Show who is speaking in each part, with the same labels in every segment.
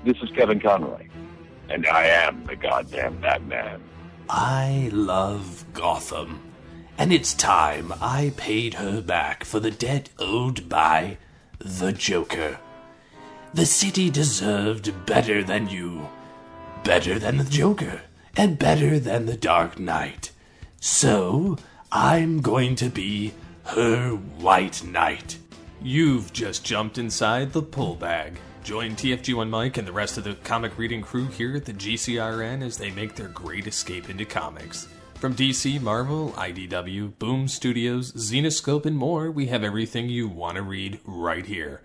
Speaker 1: This is Kevin Conroy, and I am the goddamn Batman.
Speaker 2: I love Gotham, and it's time I paid her back for the debt owed by the Joker. The city deserved better than you, better than the Joker, and better than the Dark Knight. So, I'm going to be her White Knight.
Speaker 3: You've just jumped inside the pull bag. Join TFG1 Mike and the rest of the comic reading crew here at the GCRN as they make their great escape into comics. From DC, Marvel, IDW, Boom Studios, Zenoscope, and more, we have everything you want to read right here.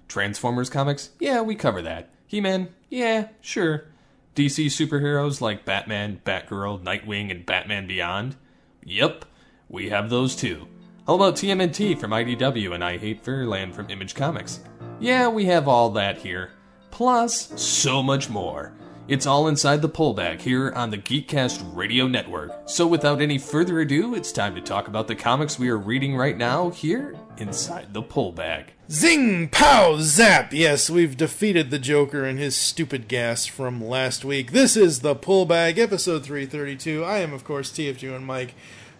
Speaker 3: Transformers comics? Yeah, we cover that. He-Man? Yeah, sure. DC superheroes like Batman, Batgirl, Nightwing, and Batman Beyond? Yep, we have those too. How about TMNT from IDW and I Hate Fairyland from Image Comics? Yeah, we have all that here. Plus, so much more. It's all inside the pull bag here on the Geekcast Radio Network. So without any further ado, it's time to talk about the comics we are reading right now here inside the pull bag.
Speaker 4: Zing, pow, zap! Yes, we've defeated the Joker and his stupid gas from last week. This is the pull bag, episode 332. I am, of course, TFG and Mike.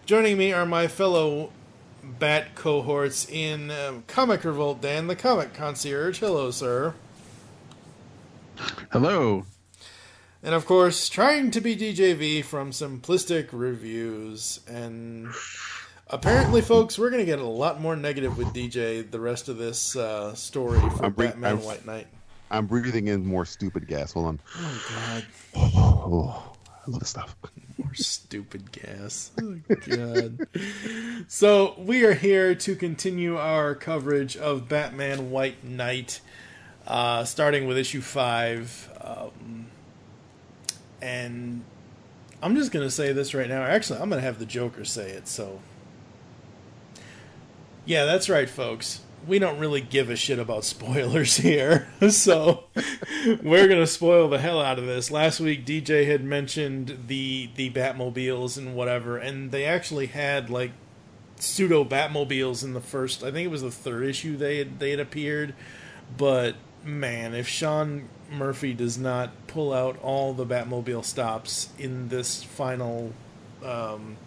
Speaker 4: Joining me are my fellow Bat cohorts in Comic Revolt, Dan, the comic concierge. Hello, sir.
Speaker 5: Hello.
Speaker 4: And of course, trying to be DJV from Simplistic Reviews. And apparently, folks, we're going to get a lot more negative with DJ the rest of this story for Batman White Knight.
Speaker 5: I'm breathing in more stupid gas. Hold on.
Speaker 4: Oh, God.
Speaker 5: Oh, I love this stuff.
Speaker 4: More stupid gas. Oh, God. So, we are here to continue our coverage of Batman White Knight, starting with issue 5. And I'm just going to say this right now. Actually, I'm going to have the Joker say it, so. Yeah, that's right, folks. We don't really give a shit about spoilers here. So, we're going to spoil the hell out of this. Last week, DJ had mentioned the Batmobiles and whatever, and they actually had, like, pseudo-Batmobiles in the first, I think it was the third issue they had appeared. But, man, if Sean Murphy does not pull out all the Batmobile stops in this final,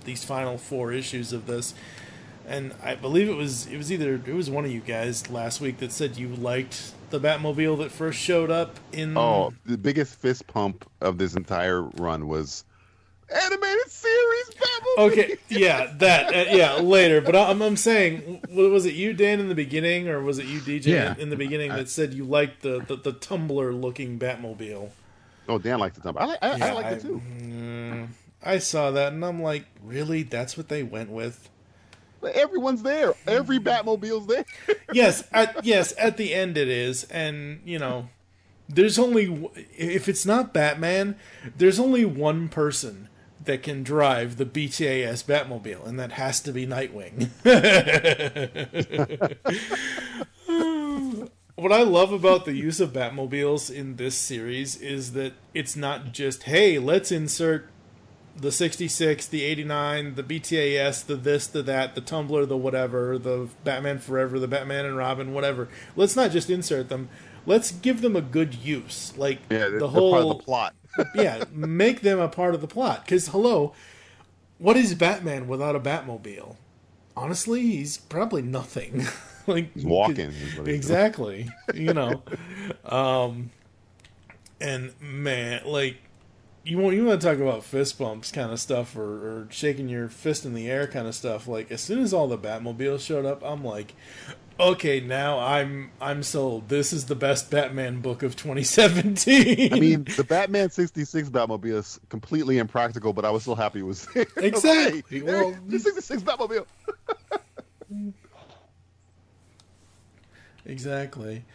Speaker 4: these final 4 issues of this, and I believe it was one of you guys last week that said you liked the Batmobile that first showed up in.
Speaker 5: Oh, the biggest fist pump of this entire run was animated series Batmobile.
Speaker 4: Okay, yeah, that later. But I'm saying, was it you, Dan, in the beginning, or was it you, DJ, in the beginning that said you liked the tumbler looking Batmobile?
Speaker 5: Oh, Dan liked the tumbler. I liked it too.
Speaker 4: I saw that and I'm like, really? That's what they went with?
Speaker 5: Everyone's there. Every Batmobile's there.
Speaker 4: Yes, at the end it is, and you know, there's only, if it's not Batman, there's only one person that can drive the BTAS Batmobile, and that has to be Nightwing. What I love about the use of Batmobiles in this series is that it's not just, hey, let's insert the 66, the 89, the BTAS, the this, the that, the Tumbler, the whatever, the Batman Forever, the Batman and Robin, whatever. Let's not just insert them. Let's give them a good use. Like, the whole
Speaker 5: part of the plot.
Speaker 4: Yeah, make them a part of the plot. Because, hello, what is Batman without a Batmobile? Honestly, he's probably nothing. Like,
Speaker 5: he's walking.
Speaker 4: Exactly. You know. And, man, like, you want to talk about fist bumps kind of stuff, or shaking your fist in the air kind of stuff. Like, as soon as all the Batmobiles showed up, I'm like, okay, now I'm sold. This is the best Batman book of 2017.
Speaker 5: I mean, the Batman 66 Batmobile is completely impractical, but I was still happy it was there.
Speaker 4: Exactly.
Speaker 5: Well, the 66 Batmobile.
Speaker 4: Exactly.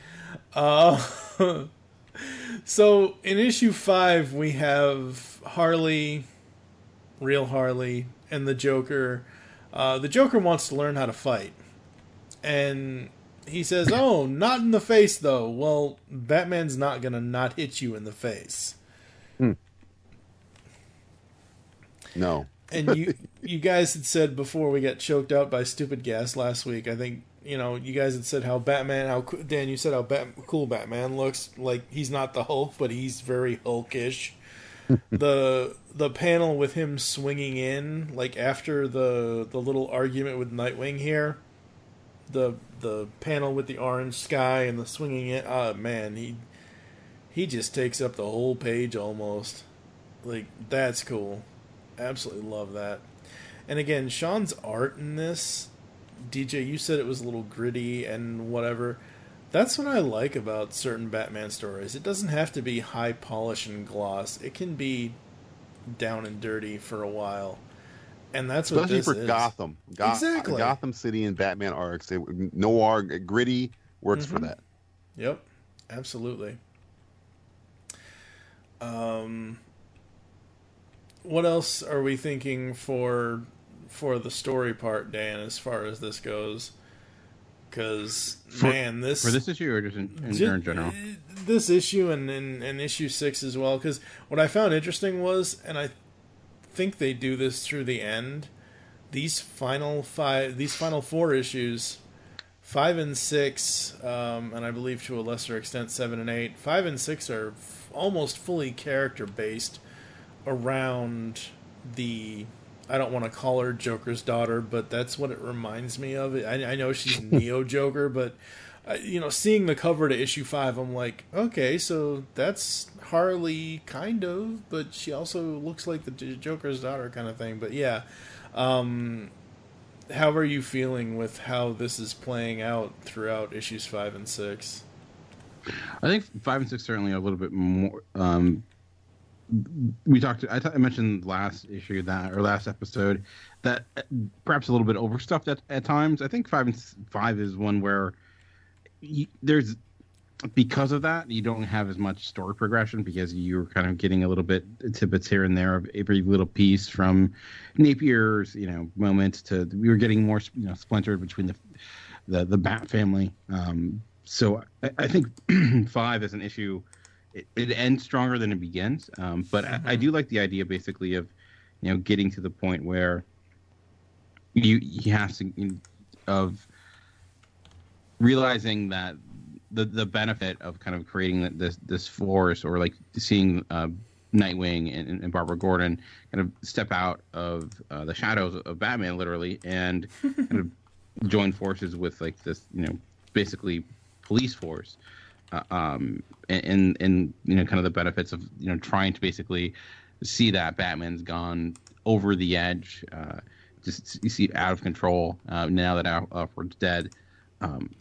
Speaker 4: So, in issue 5, we have Harley, real Harley, and the Joker. The Joker wants to learn how to fight. And he says, oh, not in the face, though. Well, Batman's not going to not hit you in the face.
Speaker 5: No.
Speaker 4: And you guys had said before we got choked out by stupid gas last week, I think you guys had said how Dan, you said how cool Batman looks. Like, he's not the Hulk, but he's very Hulkish. The panel with him swinging in, like after the little argument with Nightwing here, the panel with the orange sky and the swinging in, man, he just takes up the whole page almost. Like, that's cool. Absolutely love that. And again, Sean's art in this, DJ, you said it was a little gritty and whatever. That's what I like about certain Batman stories. It doesn't have to be high polish and gloss. It can be down and dirty for a while. And that's what this is.
Speaker 5: Especially for Gotham.
Speaker 4: Exactly.
Speaker 5: Gotham City and Batman arcs. Noir, gritty, works for that.
Speaker 4: Yep. Absolutely. What else are we thinking for the story part, Dan, as far as this goes? Because, man,
Speaker 6: for this issue or just in general?
Speaker 4: This issue and issue 6 as well. Because what I found interesting was, and I think they do this through the end, these final 4 issues, 5 and 6, and I believe to a lesser extent 7 and 8, 5 and 6 are almost fully character based around the, I don't want to call her Joker's daughter, but that's what it reminds me of. I know she's Neo Joker, but seeing the cover to issue 5, I'm like, okay, so that's Harley kind of, but she also looks like the Joker's daughter kind of thing. But yeah, how are you feeling with how this is playing out throughout issues 5 and 6?
Speaker 6: I think 5 and 6 certainly are a little bit more. I mentioned last issue last episode that perhaps a little bit overstuffed at times. I think 5 is one where there's, because of that, you don't have as much story progression because you're kind of getting a little bit tidbits here and there of every little piece from Napier's moments to, we were getting more splintered between the Bat family. So I think 5 as an issue, it ends stronger than it begins. But I do like the idea basically of, getting to the point where you have to, of realizing that the benefit of kind of creating this force, or like seeing Nightwing and Barbara Gordon kind of step out of the shadows of Batman, literally, and kind of join forces with like this, basically police force, and kind of the benefits of trying to basically see that Batman's gone over the edge, just you see out of control now that Alfred's dead.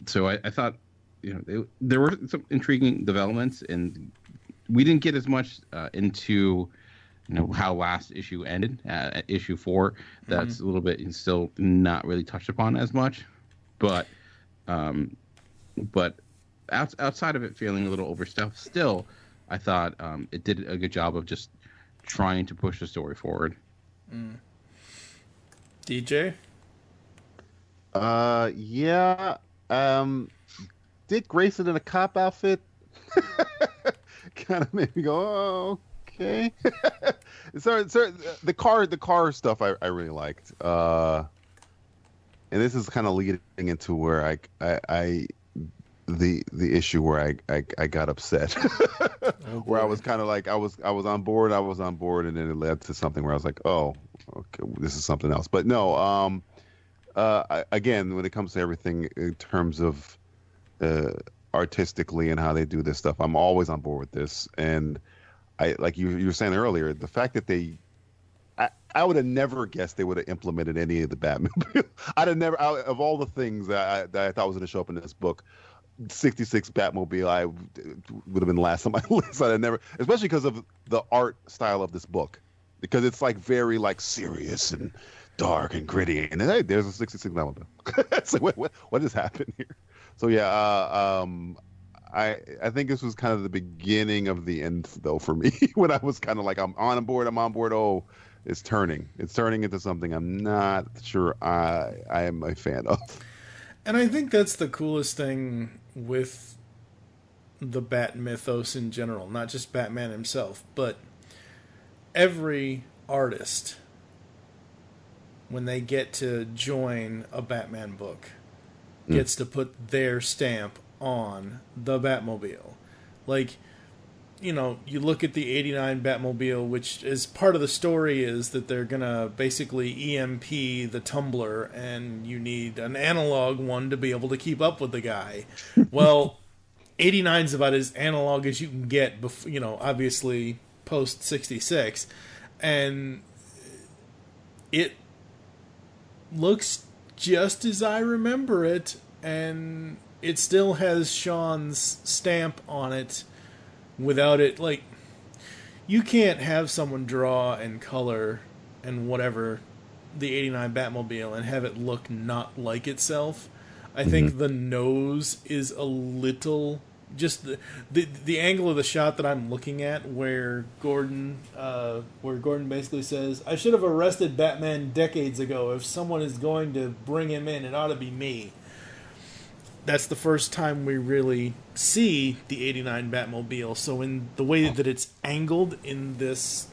Speaker 6: So I thought there were some intriguing developments, and we didn't get as much into how last issue ended at issue 4. That's a little bit still not really touched upon as much, but outside of it feeling a little overstuffed, still I thought it did a good job of just trying to push the story forward.
Speaker 4: DJ?
Speaker 5: Yeah. Dick Grayson in a cop outfit kind of made me go, oh, okay. so the car stuff I really liked. And this is kind of leading into where the issue where I got upset. Where I was kind of like I was on board, and then it led to something where I was like, oh, okay, this is something else. But no, again, when it comes to everything in terms of artistically and how they do this stuff, I'm always on board with this. And I, like you were saying earlier, the fact that I would have never guessed they would have implemented any of the Batman. I'd have never, of all the things that I thought was going to show up in this book, 66 Batmobile would have been last on my list. I'd have never, especially because of the art style of this book, because it's like very like serious and dark and gritty. And then, hey, there's a 66 Batmobile. It's like, what just happened here? So yeah, I think this was kind of the beginning of the end, though, for me. When I was kind of like, I'm on board. Oh, it's turning into something I'm not sure I am a fan of.
Speaker 4: And I think that's the coolest thing with the Bat mythos in general, not just Batman himself, but every artist, when they get to join a Batman book, gets to put their stamp on the Batmobile. Like, you know, you look at the 89 Batmobile, which is part of the story is that they're going to basically EMP the tumbler, and you need an analog one to be able to keep up with the guy. Well, 89's about as analog as you can get, you know, obviously post 66. And it looks just as I remember it, and it still has Sean's stamp on it without it. Like, you can't have someone draw and color and whatever the 89 Batmobile and have it look not like itself. I think the nose is a little... Just the angle of the shot that I'm looking at, where Gordon basically says, "I should have arrested Batman decades ago. If someone is going to bring him in, it ought to be me." That's the first time we really see the 89 Batmobile. So in the way that it's angled in this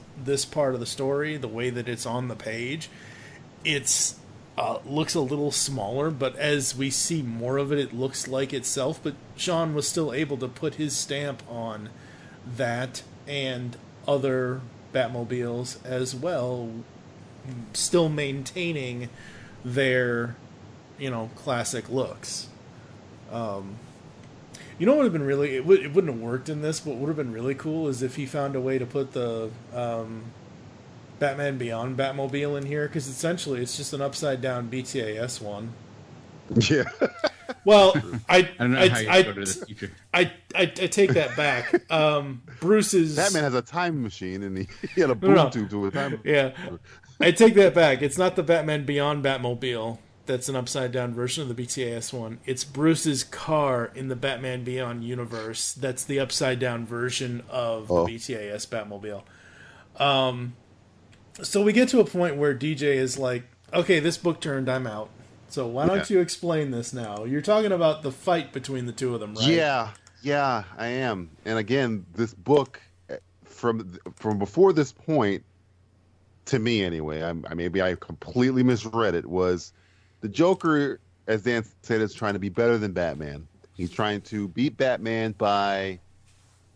Speaker 4: part of the story, the way that it's on the page, it's looks a little smaller, but as we see more of it, it looks like itself. But Sean was still able to put his stamp on that and other Batmobiles as well, still maintaining their, you know, classic looks. You know what would have been really... It wouldn't have worked in this, but what would have been really cool is if he found a way to put the Batman Beyond Batmobile in here, because essentially it's just an upside-down BTAS one.
Speaker 5: Yeah.
Speaker 4: Well, I
Speaker 6: don't know how you go to the future.
Speaker 4: I take that back. Bruce's...
Speaker 5: Batman has a time machine, and he had a boom tube to a time.
Speaker 4: Yeah. I take that back. It's not the Batman Beyond Batmobile that's an upside-down version of the BTAS one. It's Bruce's car in the Batman Beyond universe that's the upside-down version of the BTAS Batmobile. So we get to a point where DJ is like, okay, this book turned, I'm out. So why don't you explain this now? You're talking about the fight between the two of them, right?
Speaker 5: Yeah, I am. And again, this book, from before this point, to me anyway, maybe I completely misread it, was the Joker, as Dan said, is trying to be better than Batman. He's trying to beat Batman by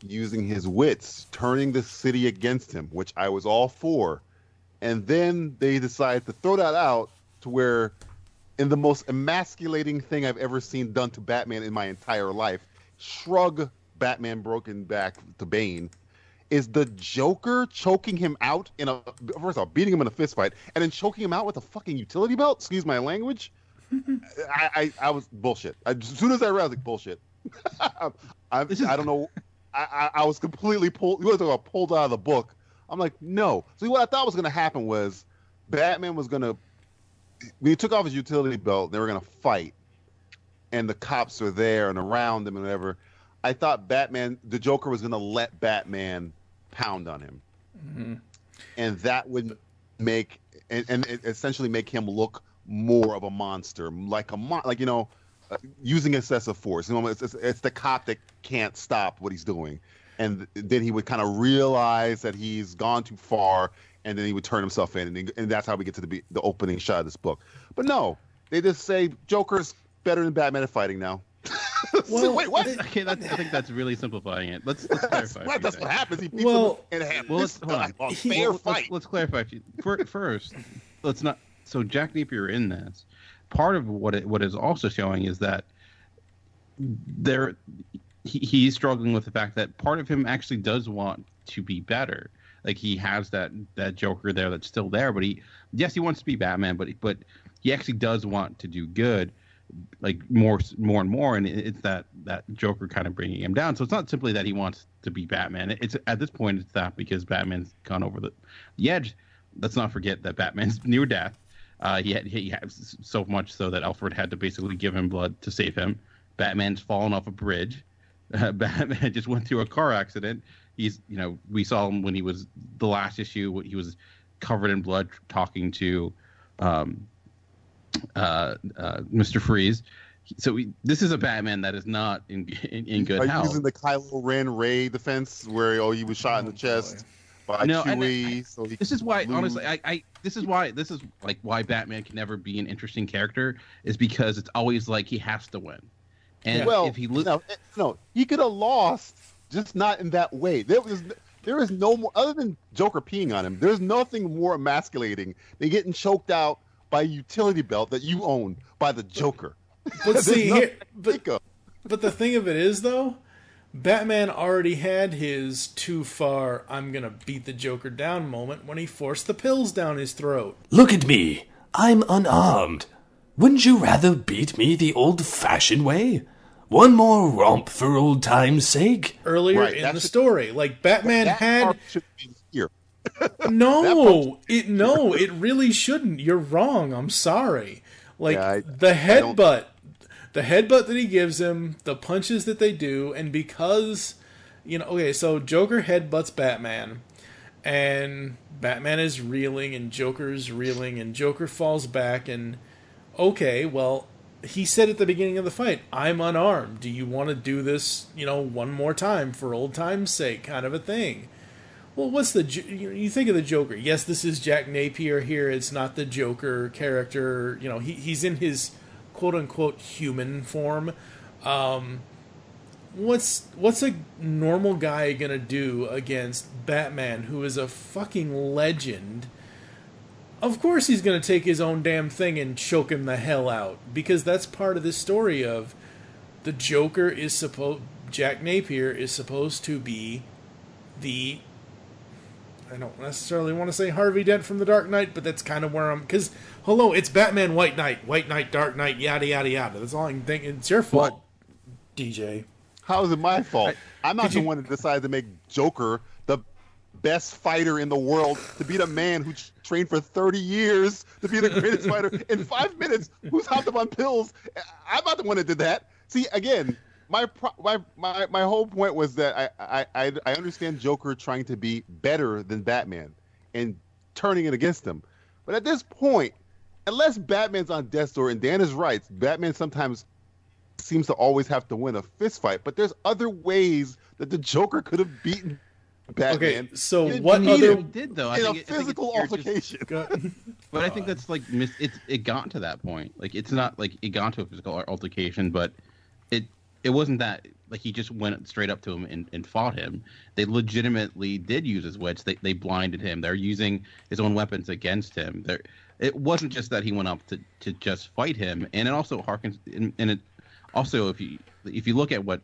Speaker 5: using his wits, turning the city against him, which I was all for. And then they decided to throw that out to where, in the most emasculating thing I've ever seen done to Batman in my entire life, shrug Batman broken back to Bane, is the Joker choking him out first of all, beating him in a fist fight, and then choking him out with a fucking utility belt? Excuse my language. I was bullshit. As soon as I read, I was like, bullshit. I don't know. I was completely pulled. You want to talk about pulled out of the book? I'm like, no. So what I thought was going to happen was Batman was going to, when he took off his utility belt, they were going to fight, and the cops are there and around him and whatever. I thought the Joker was going to let Batman pound on him, and that would make and essentially make him look more of a monster, like using excessive force. You know, it's the cop that can't stop what he's doing. And then he would kind of realize that he's gone too far, and then he would turn himself in, and that's how we get to the opening shot of this book. But no, they just say Joker's better than Batman at fighting now.
Speaker 4: Well,
Speaker 5: wait, what?
Speaker 6: Okay, I think that's really simplifying it. Let's clarify.
Speaker 5: That's what happens. He beats
Speaker 4: him
Speaker 5: in half.
Speaker 6: Well, let's
Speaker 5: fight.
Speaker 6: Let's clarify. First, let's not. So Jack Napier in this, part of what is also showing is that he's struggling with the fact that part of him actually does want to be better. Like, he has that Joker there that's still there, but he wants to be Batman, but he actually does want to do good, like more and more, and it's that Joker kind of bringing him down. So it's not simply that he wants to be Batman. It's at this point it's that because Batman's gone over the edge. Let's not forget that Batman's near death. He has so much so that Alfred had to basically give him blood to save him. Batman's fallen off a bridge. Batman just went through a car accident. We saw him when he was the last issue. He was covered in blood talking to Mr. Freeze. So this is a Batman that is not in good health.
Speaker 5: Using the Kylo Ren Ray defense where he was shot in the chest. by
Speaker 6: No,
Speaker 5: Chewie. So
Speaker 6: this is why,
Speaker 5: lose.
Speaker 6: honestly, this is like why Batman can never be an interesting character, is because it's always like he has to win. And
Speaker 5: well,
Speaker 6: if he
Speaker 5: no, he could have lost, just not in that way. There is no more, other than Joker peeing on him. There's nothing more emasculating than getting choked out by a utility belt that you own by the Joker.
Speaker 4: But see, but the thing of it is, though, Batman already had his too far, I'm going to beat the Joker down moment when he forced the pills down his throat.
Speaker 2: Look at me. I'm unarmed. Wouldn't you rather beat me the old-fashioned way? One more romp for old time's sake.
Speaker 4: Earlier in the story, like Batman had.
Speaker 5: Should be here.
Speaker 4: No, it really shouldn't. You're wrong. I'm sorry. Like the headbutt that he gives him, the punches that they do, and because so Joker headbutts Batman, and Batman is reeling, and Joker's reeling, and Joker falls back, and okay, well, he said at the beginning of the fight, I'm unarmed. Do you want to do this, one more time for old time's sake, kind of a thing? Well, you think of the Joker. Yes, this is Jack Napier here. It's not the Joker character. He's in his quote-unquote human form. What's a normal guy gonna do against Batman, who is a fucking legend? Of course he's going to take his own damn thing and choke him the hell out. Because that's part of this story of the Joker Jack Napier is supposed to be I don't necessarily want to say Harvey Dent from The Dark Knight, but that's kind of where because, hello, it's Batman, White Knight, Dark Knight, yada, yada, yada. That's all I can think. It's your fault, DJ.
Speaker 5: How is it my fault? I'm not the one that decided to make Joker the best fighter in the world, to beat a man who trained for 30 years to be the greatest fighter in 5 minutes, who's hopped up on pills. I'm not the one that did that. See, again, my whole point was that I understand Joker trying to be better than Batman and turning it against him. But at this point, unless Batman's on death's door, and Dan is right, Batman sometimes seems to always have to win a fist fight, but there's other ways that the Joker could have beaten Batman.
Speaker 4: Okay, so what other
Speaker 6: did though?
Speaker 5: I think a physical altercation.
Speaker 6: But I think that's like it got to that point. Like it's not like it got to a physical altercation, but it wasn't that like he just went straight up to him and fought him. They legitimately did use his wits. They blinded him. They're using his own weapons against him. It wasn't just that he went up to just fight him, and it also harkens and it also if you look at what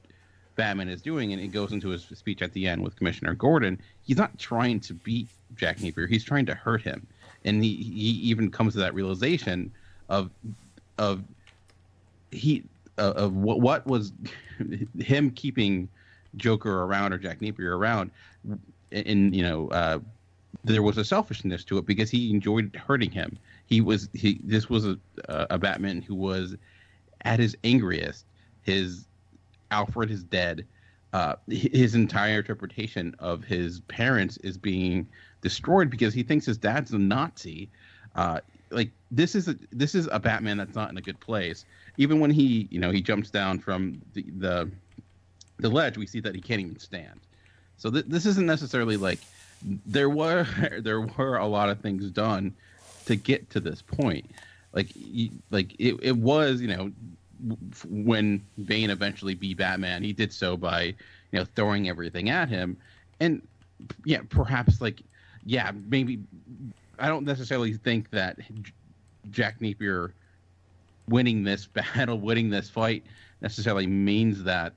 Speaker 6: Batman is doing, and it goes into his speech at the end with Commissioner Gordon, he's not trying to beat Jack Napier, he's trying to hurt him. And he even comes to that realization of what was him keeping Joker around, or Jack Napier around, and there was a selfishness to it because he enjoyed hurting him. This was a Batman who was at his angriest. His Alfred is dead. His entire interpretation of his parents is being destroyed because he thinks his dad's a Nazi. This is a Batman that's not in a good place. Even when he jumps down from the ledge, we see that he can't even stand. So this isn't necessarily like there were a lot of things done to get to this point. It was when Bane eventually beat Batman, he did so by throwing everything at him, and perhaps maybe I don't necessarily think that Jack Napier winning this battle, winning this fight necessarily means that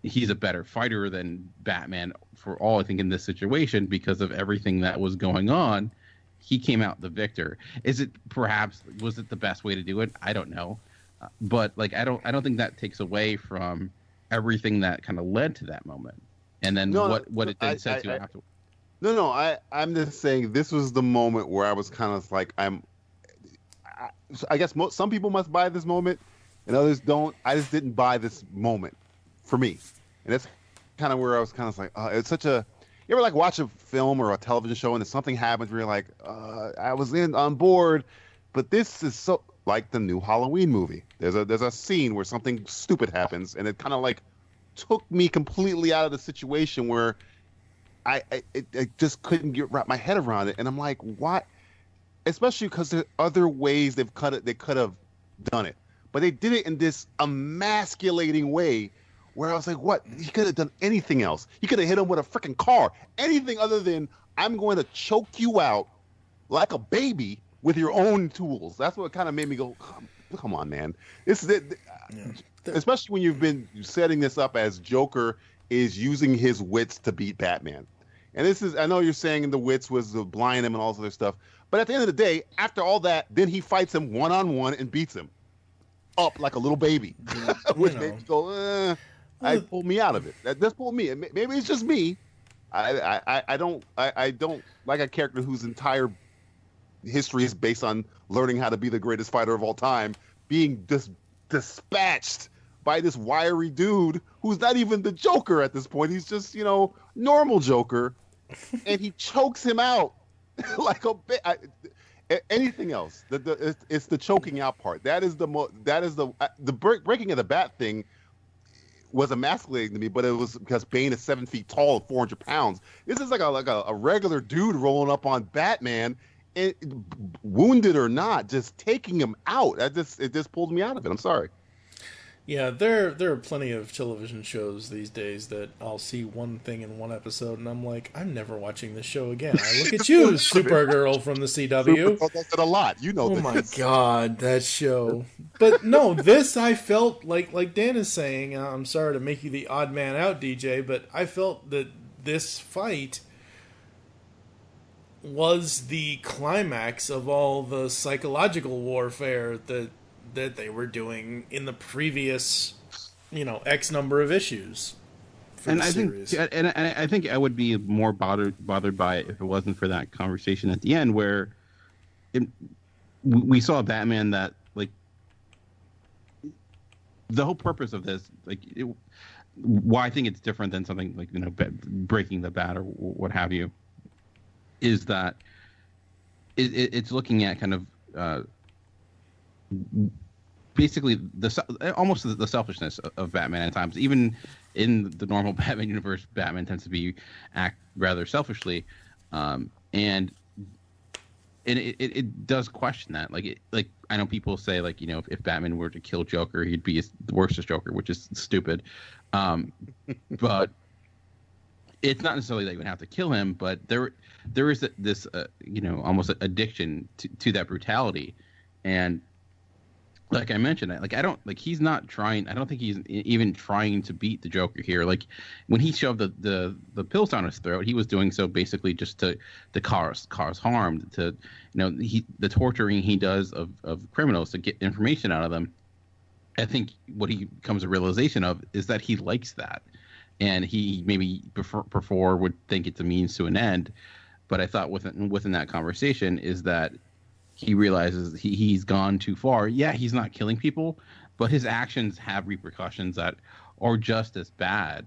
Speaker 6: he's a better fighter than Batman. For all I think in this situation, because of everything that was going on, he came out the victor. Was it the best way to do it? I don't know. But I don't think that takes away from everything that kind of led to that moment, and then what it then said to afterwards.
Speaker 5: No, I'm just saying this was the moment where I was kind of like I guess some people must buy this moment, and others don't. I just didn't buy this moment for me, and that's kind of where I was kind of like, it's such a. You ever watch a film or a television show and then something happens where you're like, I was on board, but this is so. Like the new Halloween movie. There's a scene where something stupid happens, and it kind of took me completely out of the situation where I just couldn't wrap my head around it, and I'm like, why? Especially because there are other ways they could have done it, but they did it in this emasculating way, where I was like, what? He could have done anything else. He could have hit him with a freaking car, anything other than I'm going to choke you out like a baby with your own tools. That's what kind of made me go, come on, man. This is it. Especially when you've been setting this up as Joker is using his wits to beat Batman. And this is, I know you're saying the wits was to blind him and all this other stuff, but at the end of the day, after all that, then he fights him one-on-one and beats him up like a little baby, which made me go, I pulled me out of it. That pulled me. Maybe it's just me. I don't like a character whose entire history is based on learning how to be the greatest fighter of all time, being dispatched by this wiry dude who's not even the Joker at this point. He's just, normal Joker, and he chokes him out like a bit. Anything else? It's the choking out part. That is the breaking of the bat thing was emasculating to me, but it was because Bane is 7 feet tall and 400 pounds. This is like a regular dude rolling up on Batman, and wounded or not, just taking him out. It just pulled me out of it. I'm sorry.
Speaker 4: Yeah, there are plenty of television shows these days that I'll see one thing in one episode, and I'm like, I'm never watching this show again. I look at you, Supergirl from the CW.
Speaker 5: Supergirl does it a lot.
Speaker 4: Oh this. My God, that show. But no, this I felt like Dan is saying. I'm sorry to make you the odd man out, DJ, but I felt that this fight was the climax of all the psychological warfare that they were doing in the previous, X number of issues.
Speaker 6: And I think I would be more bothered by it if it wasn't for that conversation at the end where we saw a Batman that, like, the whole purpose of this, like, why I think it's different than something like, breaking the bat or what have you, is that it's looking at kind of basically almost the selfishness of Batman at times. Even in the normal Batman universe, Batman tends to act rather selfishly, and it does question that. Like I know people say, like, if Batman were to kill Joker, he'd be the worstest Joker, which is stupid. But it's not necessarily that you would have to kill him, but there is this almost addiction to that brutality. And like I mentioned, he's not trying. I don't think he's even trying to beat the Joker here. Like, when he shoved the pills down his throat, he was doing so basically just to cause harm, to the torturing he does of criminals to get information out of them. I think what he comes to realization of is that he likes that, and he maybe before would think it's a means to an end. But I thought within that conversation is that he realizes he's gone too far. Yeah, he's not killing people, but his actions have repercussions that are just as bad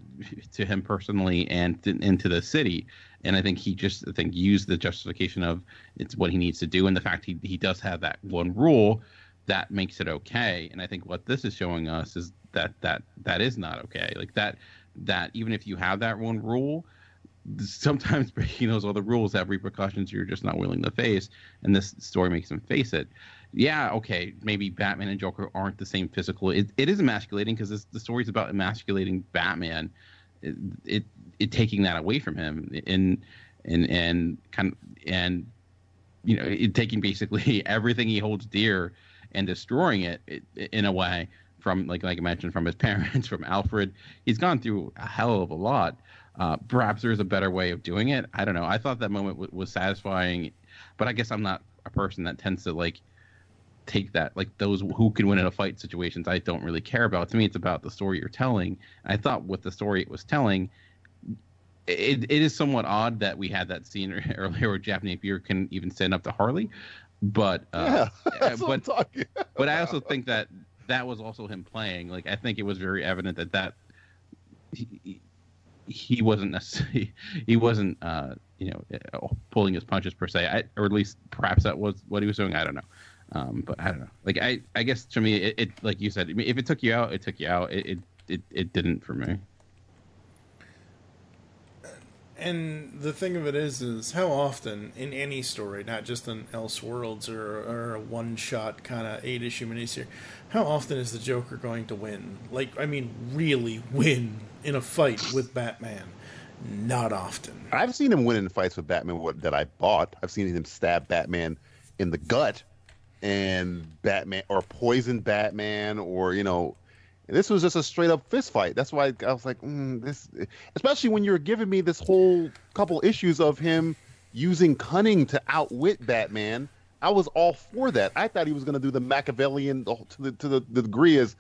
Speaker 6: to him personally and to the city. And I think he used the justification of it's what he needs to do, and the fact he does have that one rule that makes it okay. And I think what this is showing us is that is not okay. Like that even if you have that one rule, sometimes breaking those other rules have repercussions you're just not willing to face, and this story makes him face it. Yeah, okay, maybe Batman and Joker aren't the same physical. It is emasculating because the story's about emasculating Batman. It taking that away from him and taking basically everything he holds dear and destroying it in a way, from like I mentioned, from his parents, from Alfred. He's gone through a hell of a lot. Perhaps there's a better way of doing it. I don't know. I thought that moment was satisfying, but I guess I'm not a person that tends to take that, those who can win in a fight situations I don't really care about. To me, it's about the story you're telling. I thought with the story it was telling, it is somewhat odd that we had that scene earlier where Jeff Napier can even stand up to Harley, but
Speaker 5: that's what I'm talking about.
Speaker 6: But I also think that was also him playing. I think it was very evident that he wasn't necessarily pulling his punches per se, or at least perhaps that was what he was doing. I don't know, but I don't know. I guess to me, it like you said, if it took you out, it took you out. It didn't for me.
Speaker 4: And the thing of it is how often in any story, not just in Elseworlds or a one-shot kind of 8-issue miniseries, how often is the Joker going to win? Like, I mean, really win in a fight with Batman? Not often.
Speaker 5: I've seen him win in fights with Batman that I bought. I've seen him stab Batman in the gut and Batman, or poison Batman, or, you know, this was just a straight up fist fight. That's why I was like, this, especially when you're giving me this whole couple issues of him using cunning to outwit Batman. I was all for that. I thought he was going to do the Machiavellian to the degree as,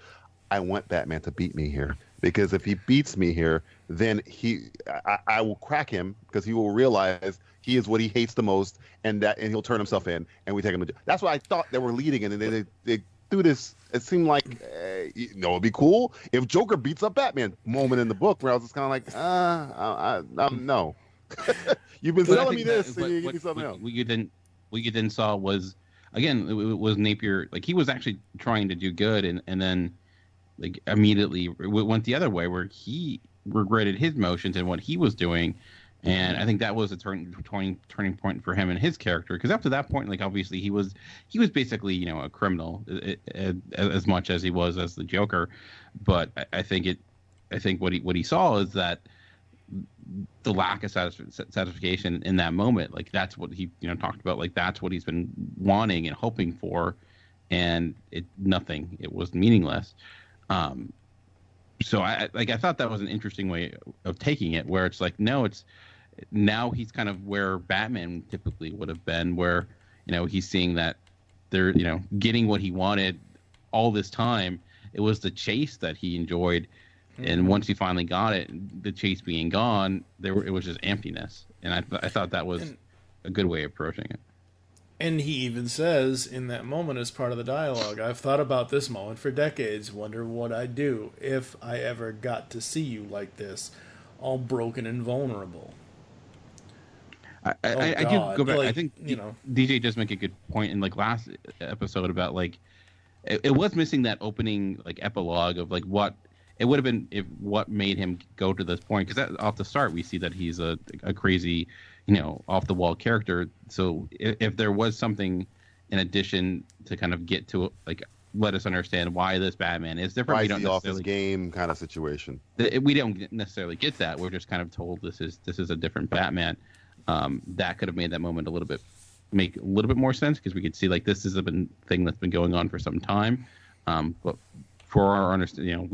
Speaker 5: I want Batman to beat me here, because if he beats me here, then I will crack him, because he will realize he is what he hates the most, and he'll turn himself in, and we take him to. That's what I thought they were leading, and then they do this. It seemed like, it'd be cool if Joker beats up Batman. Moment in the book where I was just kind of like, no. You've been telling me this, so you give me something else.
Speaker 6: What you then saw was, again, it was Napier. Like, he was actually trying to do good, and then like immediately went the other way, where he regretted his motions and what he was doing. And I think that was a turning point for him and his character, because after that point, like, obviously he was basically, you know, a criminal as much as he was as the Joker. But I think what he saw is that the lack of satisfaction in that moment, like, that's what he, you know, talked about, like, that's what he's been wanting and hoping for, and it was meaningless. So I thought that was an interesting way of taking it, where it's like, no, it's now he's kind of where Batman typically would have been, where, you know, he's seeing that they're, you know, getting what he wanted all this time. It was the chase that he enjoyed, and once he finally got it, the chase being gone, it was just emptiness. And I thought that was a good way of approaching it.
Speaker 4: And he even says in that moment, as part of the dialogue, I've thought about this moment for decades, wonder what I'd do if I ever got to see you like this, all broken and vulnerable.
Speaker 6: I do go back.
Speaker 4: Like,
Speaker 6: I think,
Speaker 4: you know,
Speaker 6: DJ does make a good point in, like, last episode about, like, it was missing that opening, like, epilogue of, like, what it would have been if what made him go to this point. Because off the start, we see that he's a crazy, you know, off the wall character. So if there was something in addition to kind of get to, like, let us understand why this Batman is different,
Speaker 5: why
Speaker 6: we don't
Speaker 5: off his
Speaker 6: necessarily
Speaker 5: game kind of situation.
Speaker 6: We don't necessarily get that. We're just kind of told this is a different Batman. That could have made that moment make a little bit more sense, because we could see, like, this is a thing that's been going on for some time. But for our understanding, you know,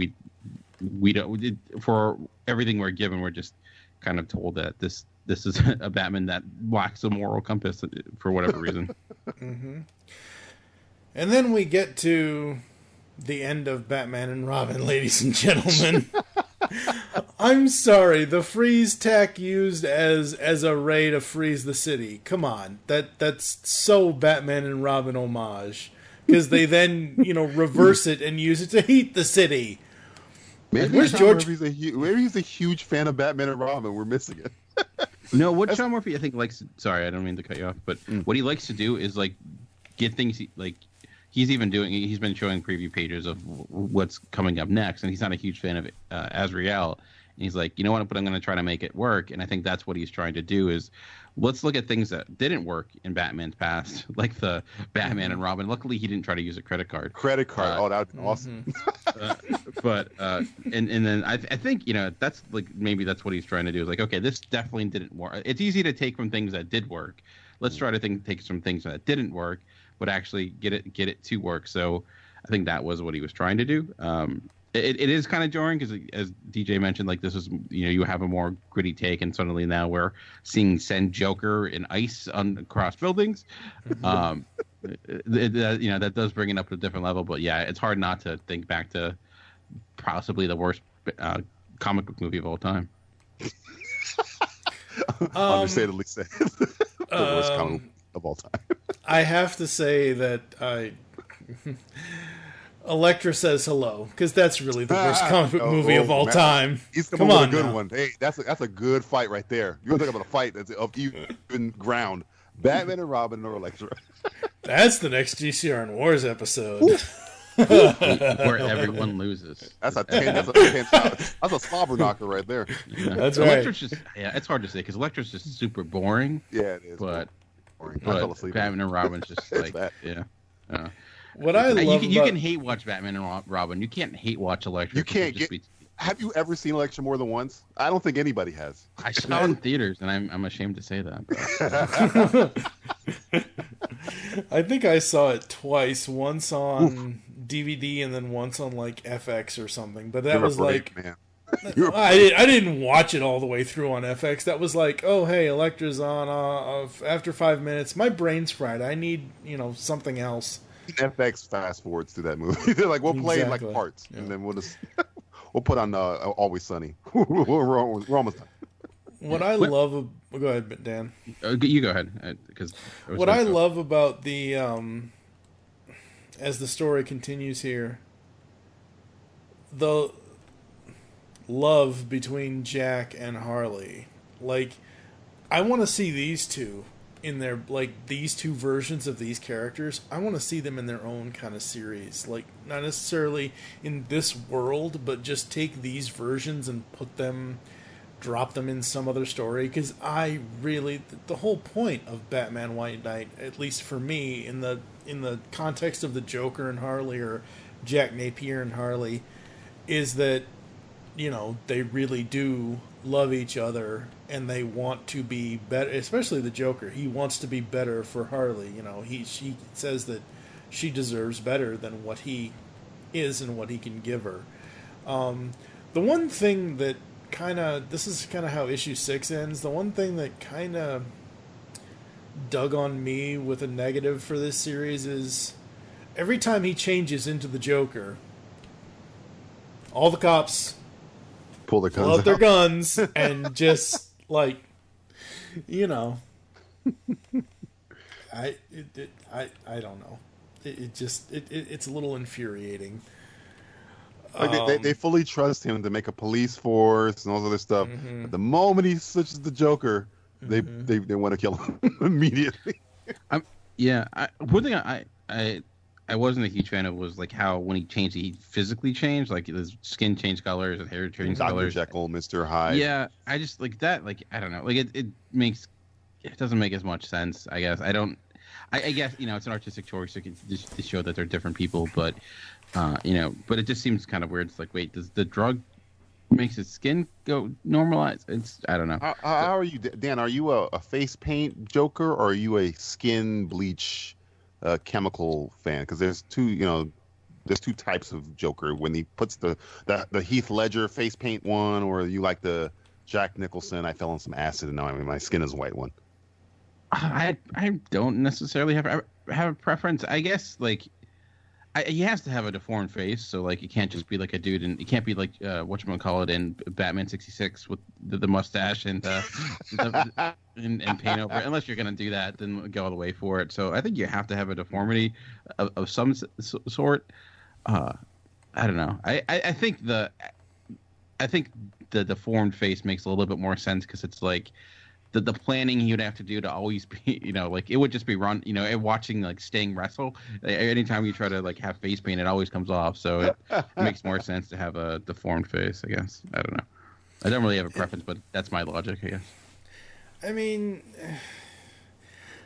Speaker 6: we don't, for everything we're given, we're just kind of told that this is a Batman that lacks a moral compass for whatever reason.
Speaker 4: Mm-hmm. And then we get to the end of Batman and Robin, ladies and gentlemen. I'm sorry, the freeze tech used as a ray to freeze the city. Come on, that's so Batman and Robin homage, because they then, you know, reverse it and use it to heat the city.
Speaker 5: Maybe
Speaker 4: Where's George?
Speaker 5: Maybe he's a huge fan of Batman and Robin. We're missing it.
Speaker 6: No, what Sean Murphy, I think, likes. Sorry, I don't mean to cut you off, but what he likes to do is, like, get things like. He's been showing preview pages of what's coming up next, and he's not a huge fan of Azrael. And he's like, you know what, but I'm going to try to make it work. And I think that's what he's trying to do is, let's look at things that didn't work in Batman's past, like the Batman and Robin. Luckily, he didn't try to use a credit card.
Speaker 5: Oh, that would be awesome.
Speaker 6: And then I think, you know, that's like, maybe that's what he's trying to do is like, okay, this definitely didn't work. It's easy to take from things that did work. Let's try to take some things that didn't work, but actually get it to work. So I think that was what he was trying to do. It is kind of jarring because, as DJ mentioned, like, this is, you know, you have a more gritty take, and suddenly now we're seeing send Joker in ice across buildings. You know, that does bring it up to a different level. But yeah, it's hard not to think back to possibly the worst comic book movie of all time.
Speaker 5: Understandably said. The worst comic of all time.
Speaker 4: I have to say that Elektra Says Hello, because that's really the worst comic book movie of all time.
Speaker 5: He's come on, a good one. Hey, that's a good fight right there. You're talking about a fight that's of even ground. Batman and Robin or Elektra.
Speaker 4: That's the next GCRN Wars episode.
Speaker 6: where everyone loses.
Speaker 5: That's a 10. That's a slobber knocker right there.
Speaker 6: Yeah.
Speaker 4: That's
Speaker 6: Electra's just it's hard to say because Electra's just super boring.
Speaker 5: Yeah, it is.
Speaker 6: But
Speaker 5: boring. I fell asleep.
Speaker 6: Batman and Robin's just like
Speaker 5: that.
Speaker 4: What I love
Speaker 6: you can hate watch Batman and Robin. You can't hate watch Electra.
Speaker 5: You can't get. Have you ever seen Electra more than once? I don't think anybody has.
Speaker 6: I saw it in theaters, and I'm ashamed to say that.
Speaker 4: I think I saw it twice. Once on DVD and then once on like FX or something. But that was like,
Speaker 5: man.
Speaker 4: I didn't watch it all the way through on FX. That was like, oh hey, Electra's on. After 5 minutes, my brain's fried. I need something else.
Speaker 5: FX fast forwards to that movie. They're like, we'll play like parts, and then we'll just we'll put on Always Sunny. we're almost done.
Speaker 4: What I love, go ahead, Dan.
Speaker 6: You go ahead, because
Speaker 4: what I love about the as the story continues here, the love between Jack and Harley. Like, I want to see these two in their, like, these two versions of these characters. I want to see them in their own kind of series. Like, not necessarily in this world, but just take these versions and drop them in some other story. Because I really, the whole point of Batman White Knight, at least for me, in the context of the Joker and Harley, or Jack Napier and Harley, is that they really do love each other and they want to be better, especially the Joker. He wants to be better for Harley. She says that she deserves better than what he is and what he can give her. The one thing that this is kind of how issue 6 ends. The one thing that kind of dug on me with a negative for this series is every time he changes into the Joker, all the cops
Speaker 5: pull
Speaker 4: out their guns and just like, I don't know. It's a little infuriating.
Speaker 5: Like they fully trust him to make a police force and all this other stuff.
Speaker 4: Mm-hmm.
Speaker 5: But the moment he switches the Joker, they want to kill him immediately.
Speaker 6: One thing I wasn't a huge fan of was like how when he changed, he physically changed, like his skin changed colors, his hair changed colors.
Speaker 5: Dr. Jekyll, Mr. Hyde.
Speaker 6: Yeah, I just like that. Like I don't know, like it doesn't make as much sense. I guess I guess it's an artistic choice to show that they're different people, but but it just seems kind of weird. It's like, wait, does the drug makes his skin go normalize? I don't know.
Speaker 5: How are you, Dan? Are you a face paint Joker or are you a skin bleach? Chemical fan, because there's two types of Joker. When he puts the Heath Ledger face paint one, or you like the Jack Nicholson, I fell on some acid and now my skin is white one.
Speaker 6: I don't necessarily have a preference. I guess like he has to have a deformed face, so like it can't just be like a dude, and it can't be like whatchamacallit in Batman 66 with the mustache and and paint over it. Unless you're gonna do that, then go all the way for it. So I think you have to have a deformity of some sort. I don't know. I think the deformed face makes a little bit more sense because it's like the planning he would have to do to always be, like it would just be watching like Sting wrestle. Anytime you try to like have face paint, it always comes off. So it makes more sense to have a deformed face, I guess. I don't know. I don't really have a preference, but that's my logic, I guess.
Speaker 4: I mean,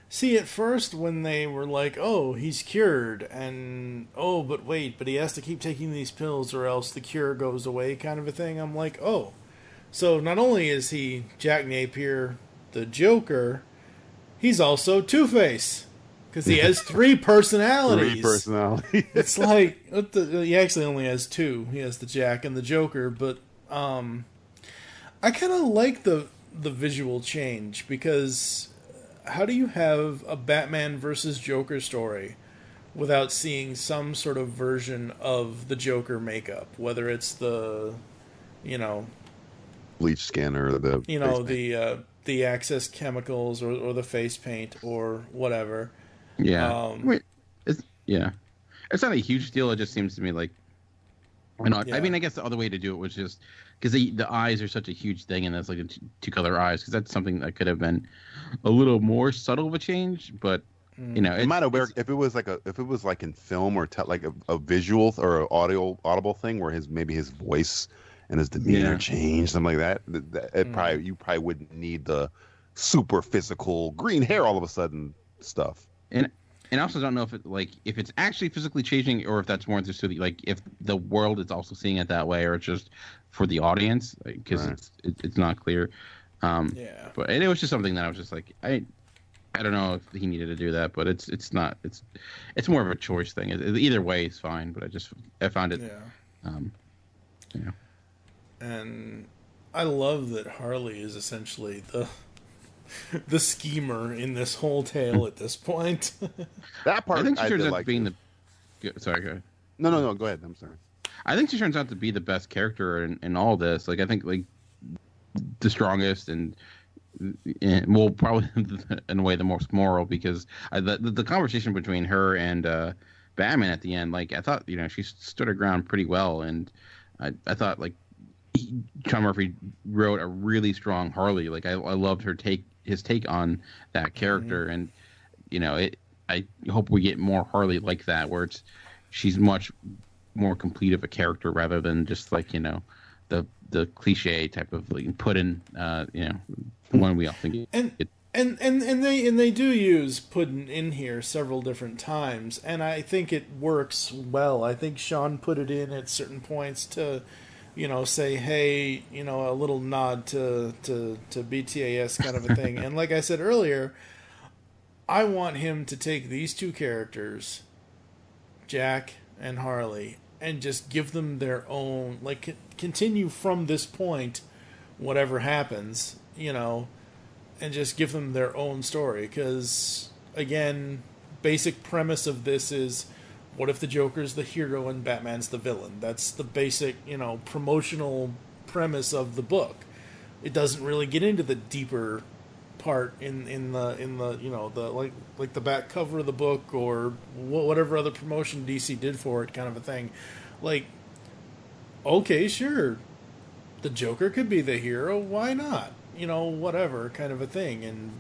Speaker 4: see, at first when they were like, oh, he's cured, and but he has to keep taking these pills or else the cure goes away kind of a thing, I'm like, oh, so not only is he Jack Napier the Joker, he's also Two-Face, because he has 3 personalities. It's like, he actually only has 2. He has the Jack and the Joker, but I kind of like the visual change, because how do you have a Batman versus Joker story without seeing some sort of version of the Joker makeup, whether it's the
Speaker 5: bleach skin or
Speaker 4: the access chemicals or the face paint or whatever.
Speaker 6: Yeah. It's not a huge deal. It just seems to me like Yeah. I mean, I guess the other way to do it was just because the eyes are such a huge thing, and that's like two color eyes. Because that's something that could have been a little more subtle of a change, but You know,
Speaker 5: No matter where, if it was like in film or like a visual or audible thing where maybe his voice and his demeanor changed, something like that, you probably wouldn't need the super physical green hair all of a sudden stuff.
Speaker 6: And I also don't know if it's actually physically changing, or if that's more just like if the world is also seeing it that way, or it's just for the audience, because it's not clear. But it was just something that I was just like, I don't know if he needed to do that, but it's more of a choice thing. Either way is fine, but I found it.
Speaker 4: And I love that Harley is essentially the schemer in this whole tale at this point.
Speaker 5: That part
Speaker 6: I think she turns out
Speaker 5: like
Speaker 6: being Sorry, go ahead.
Speaker 5: No, go ahead. I'm sorry.
Speaker 6: I think she turns out to be the best character in all this. Like, I think like the strongest and well, probably in a way the most moral, because the conversation between her and Batman at the end, like, I thought, she stood her ground pretty well, and I thought like Sean Murphy wrote a really strong Harley. Like, I loved his take on that character, and I hope we get more Harley like that, where she's much more complete of a character rather than just like the cliche type of like put in the one we all think.
Speaker 4: And they do use Puddin' in here several different times, and I think it works well. I think Sean put it in at certain points to, say, hey, a little nod to BTAS kind of a thing. And like I said earlier, I want him to take these two characters, Jack and Harley, and just give them their own, like, continue from this point, whatever happens, and just give them their own story. Because, again, basic premise of this is, what if the Joker's the hero and Batman's the villain? That's the basic, promotional premise of the book. It doesn't really get into the deeper part in the the like the back cover of the book or whatever other promotion DC did for it, kind of a thing. Like, okay, sure, the Joker could be the hero, why not? Whatever kind of a thing. And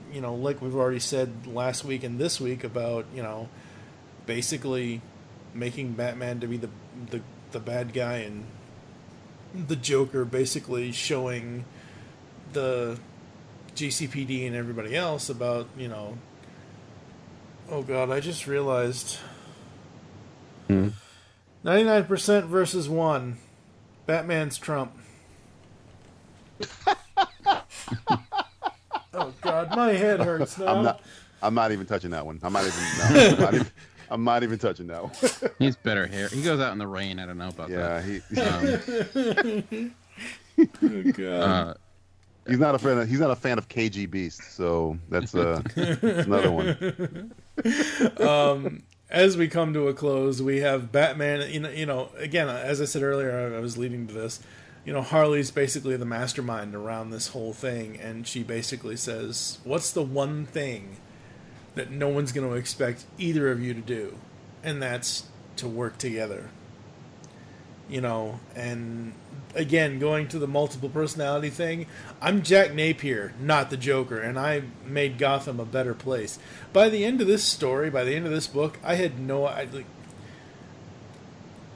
Speaker 4: like we've already said last week and this week about basically making Batman to be the bad guy, and the Joker basically showing the GCPD and everybody else about, oh god, I just realized 99% versus 1. Batman's Trump. Oh god, my head hurts now.
Speaker 5: I'm not even touching that one. I'm not even touching that one.
Speaker 6: He's better hair. He goes out in the rain. I don't know about that.
Speaker 4: Oh god.
Speaker 5: He's not a fan of KG Beast, so that's another one.
Speaker 4: As we come to a close, we have Batman. Again, as I said earlier, I was leading to this. Harley's basically the mastermind around this whole thing, and she basically says, "What's the one thing that no one's going to expect either of you to do?" And that's to work together. And again, going to the multiple personality thing, I'm Jack Napier, not the Joker, and I made Gotham a better place. By the end of this story, by the end of this book, I had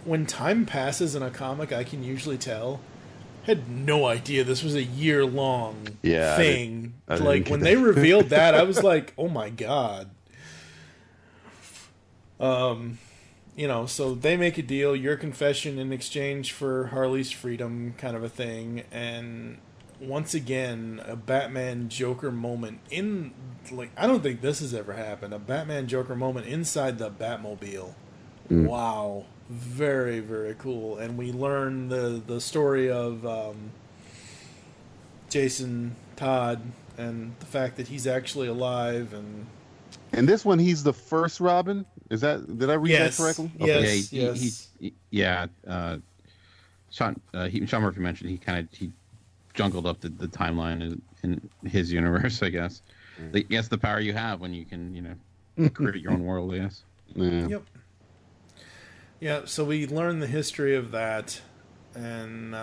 Speaker 4: when time passes in a comic, I can usually tell. Had no idea this was a year-long thing. Like, when they revealed that, I was like, oh my god. So they make a deal, your confession in exchange for Harley's freedom, kind of a thing. And once again, a Batman-Joker moment I don't think this has ever happened. A Batman-Joker moment inside the Batmobile. Wow. Very, very cool. And we learn the story of Jason Todd and the fact that he's actually alive.
Speaker 5: And this one, he's the first Robin? Did I read that correctly?
Speaker 4: Okay.
Speaker 6: Yes. Sean Murphy mentioned he jungled up the timeline in his universe, I guess. I guess the power you have when you can, create your own world, I guess.
Speaker 5: Yeah.
Speaker 4: Yep. Yeah, so we learn the history of that, and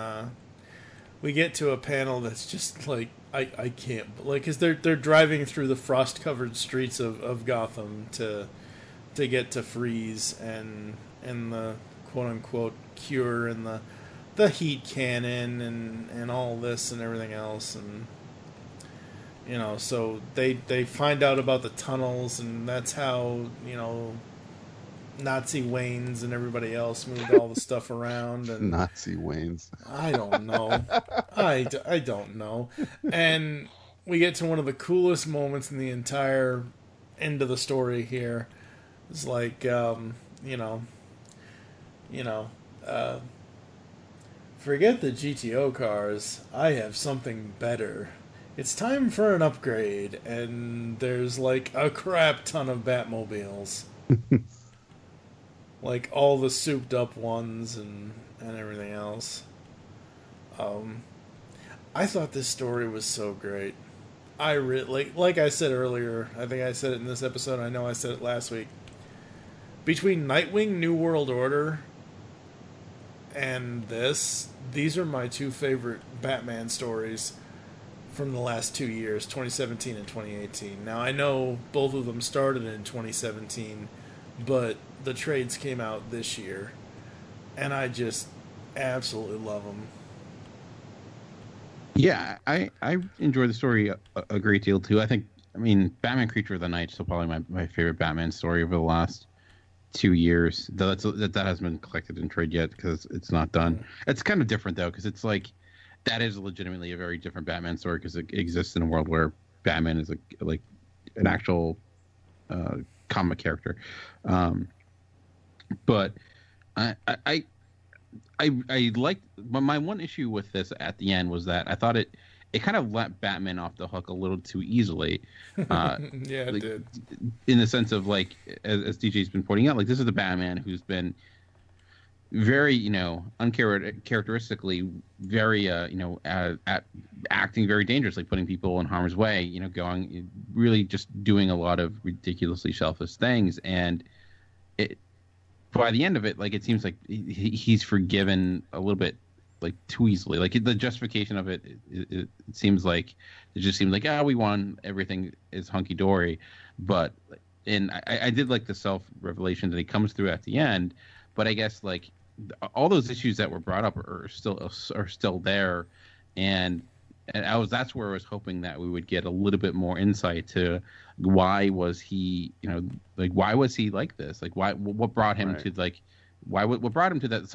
Speaker 4: we get to a panel that's just like I can't, like, because they're driving through the frost covered streets of Gotham to get to Freeze and the quote unquote cure and the heat cannon and all this and everything else, and you know, so they find out about the tunnels, and that's how, you know, Nazi Waynes and everybody else moved all the stuff around. And
Speaker 5: Nazi Waynes.
Speaker 4: I don't know. I don't know. And we get to one of the coolest moments in the entire end of the story here. It's like, forget the GTO cars. I have something better. It's time for an upgrade. And there's like a crap ton of Batmobiles. Like all the souped up ones and everything else. I thought this story was so great. I like I said earlier, I think I said it in this episode, I know I said it last week. Between Nightwing New World Order and these are my two favorite Batman stories from the last 2 years, 2017 and 2018. Now I know both of them started in 2017, but the trades came out this year, and I just absolutely love them.
Speaker 6: Yeah, I enjoy the story a great deal too. I mean, Batman Creature of the Night is still probably my favorite Batman story over the last 2 years. That hasn't been collected in trade yet because it's not done. It's kind of different though, because it's like that is legitimately a very different Batman story because it exists in a world where Batman is like an actual comic character. But I liked, but my one issue with this at the end was that I thought it kind of let Batman off the hook a little too easily.
Speaker 4: Yeah, it did.
Speaker 6: In the sense of like, as DJ's been pointing out, like this is the Batman who's been very, uncharacteristically very, at acting very dangerously, putting people in harm's way, going really just doing a lot of ridiculously selfish things, and by the end of it, like it seems like he's forgiven a little bit, like too easily. Like the justification of it, it seems like we won, everything is hunky dory. But I did like the self revelation that he comes through at the end. But I guess like all those issues that were brought up are still there, and that's where I was hoping that we would get a little bit more insight to why was he, why was he like this? Like what brought him to what brought him to that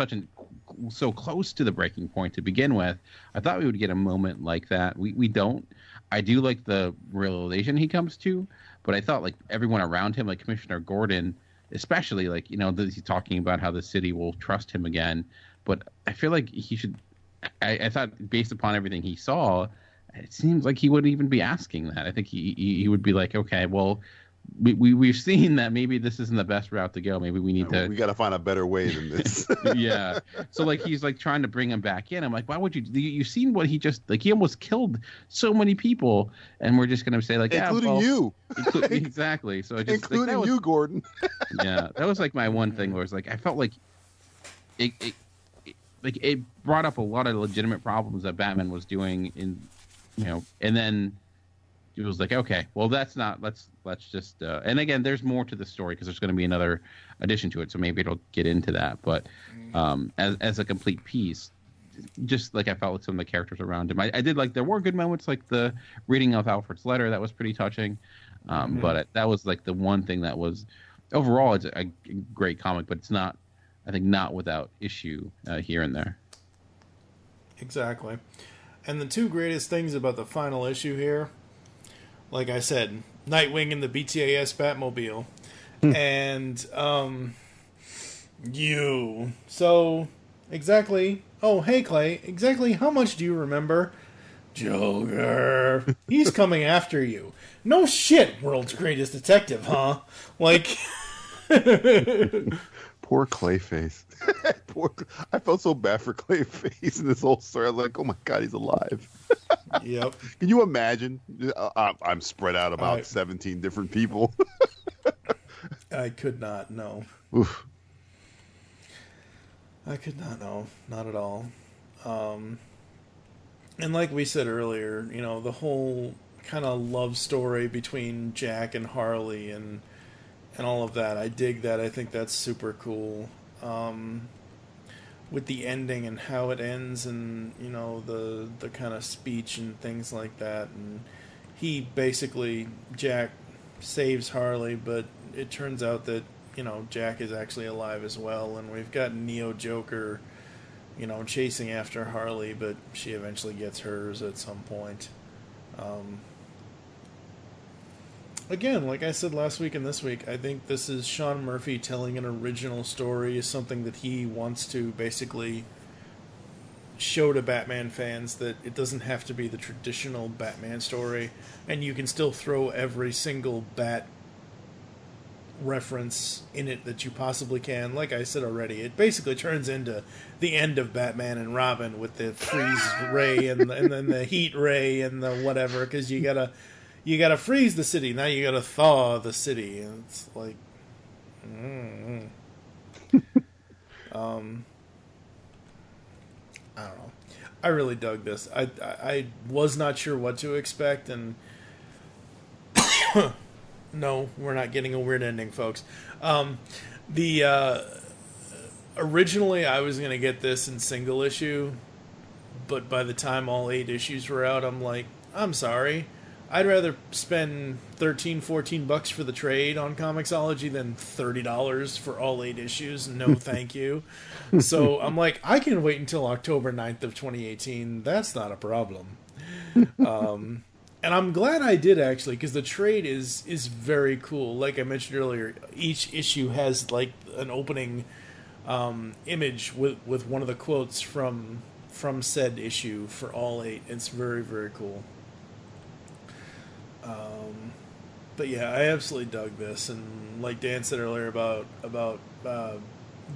Speaker 6: so close to the breaking point to begin with? I thought we would get a moment like that. We don't. I do like the realization he comes to, but I thought like everyone around him, like Commissioner Gordon, especially, like, he's talking about how the city will trust him again. But I feel like he should. I thought based upon everything he saw, it seems like he wouldn't even be asking that. I think he would be like, okay, well, we've seen that maybe this isn't the best route to go. Maybe we need to.
Speaker 5: We got to find a better way than this.
Speaker 6: Yeah. So like he's like trying to bring him back in. I'm like, why would you've seen what he just like? He almost killed so many people, and we're just gonna say like,
Speaker 5: including you.
Speaker 6: Exactly. So just
Speaker 5: including you, Gordon.
Speaker 6: Yeah, that was like my one thing where it's like I felt like it brought up a lot of legitimate problems that Batman was doing and then it was like, okay, well, let's just and again, there's more to the story because there's going to be another addition to it, so maybe it'll get into that. But as a complete piece, just like I felt with some of the characters around him, I did like there were good moments, like the reading of Alfred's letter that was pretty touching. But that was like the one thing that was overall it's a great comic, but it's not, I think, not without issue here and there.
Speaker 4: Exactly. And the two greatest things about the final issue here, like I said, Nightwing and the BTAS Batmobile. And you. So, exactly. Oh, hey, Clay. Exactly how much do you remember? Joker. He's coming after you. No shit, world's greatest detective, huh? Like...
Speaker 5: Poor Clayface. I felt so bad for Clayface in this whole story. I was like, oh my God, he's alive.
Speaker 4: Yep.
Speaker 5: Can you imagine? I'm spread out about 17 different people.
Speaker 4: I could not, no.
Speaker 5: Oof.
Speaker 4: I could not know. Not at all. And like we said earlier, the whole kind of love story between Jack and Harley and all of that. I dig that. I think that's super cool. With the ending and how it ends, and the kind of speech and things like that. And he basically, Jack saves Harley, but it turns out that Jack is actually alive as well. And we've got Neo Joker, chasing after Harley, but she eventually gets hers at some point. Again, like I said last week and this week, I think this is Sean Murphy telling an original story, something that he wants to basically show to Batman fans that it doesn't have to be the traditional Batman story, and you can still throw every single Bat reference in it that you possibly can. Like I said already, it basically turns into the end of Batman and Robin with the freeze ray and then the heat ray and the whatever, because you gotta freeze the city, now you gotta thaw the city, and it's like, I don't know. I really dug this. I was not sure what to expect, and no, we're not getting a weird ending, folks. Originally I was gonna get this in single issue, but by the time all 8 issues were out, I'm like, I'm sorry. I'd rather spend $13-14 for the trade on Comixology than $30 for all 8 issues. No, thank you. So I'm like, I can wait until October 9th of 2018. That's not a problem. And I'm glad I did, actually, because the trade is very cool. Like I mentioned earlier, each issue has like an opening image with one of the quotes from said issue for all 8. It's very, very cool. But yeah, I absolutely dug this, and like Dan said earlier about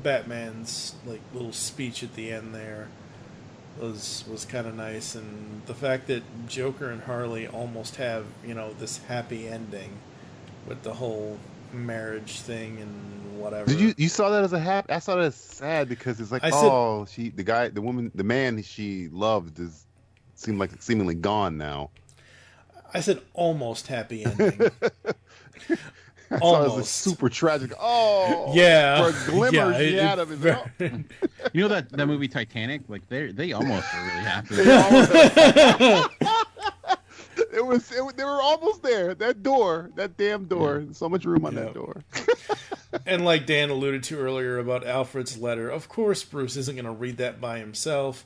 Speaker 4: Batman's like little speech at the end there was kind of nice, and the fact that Joker and Harley almost have this happy ending with the whole marriage thing and whatever.
Speaker 5: Did you saw that as a happy? I saw that as sad because it's like, the man she loved seemingly gone now.
Speaker 4: I said almost happy ending.
Speaker 5: Almost. It was super tragic. Oh,
Speaker 4: yeah.
Speaker 5: For a glimmer she had of his
Speaker 6: You know that movie Titanic? Like they almost were really happy.
Speaker 5: They were almost there. That damn door. So much room on that door.
Speaker 4: And like Dan alluded to earlier about Alfred's letter, of course Bruce isn't going to read that by himself.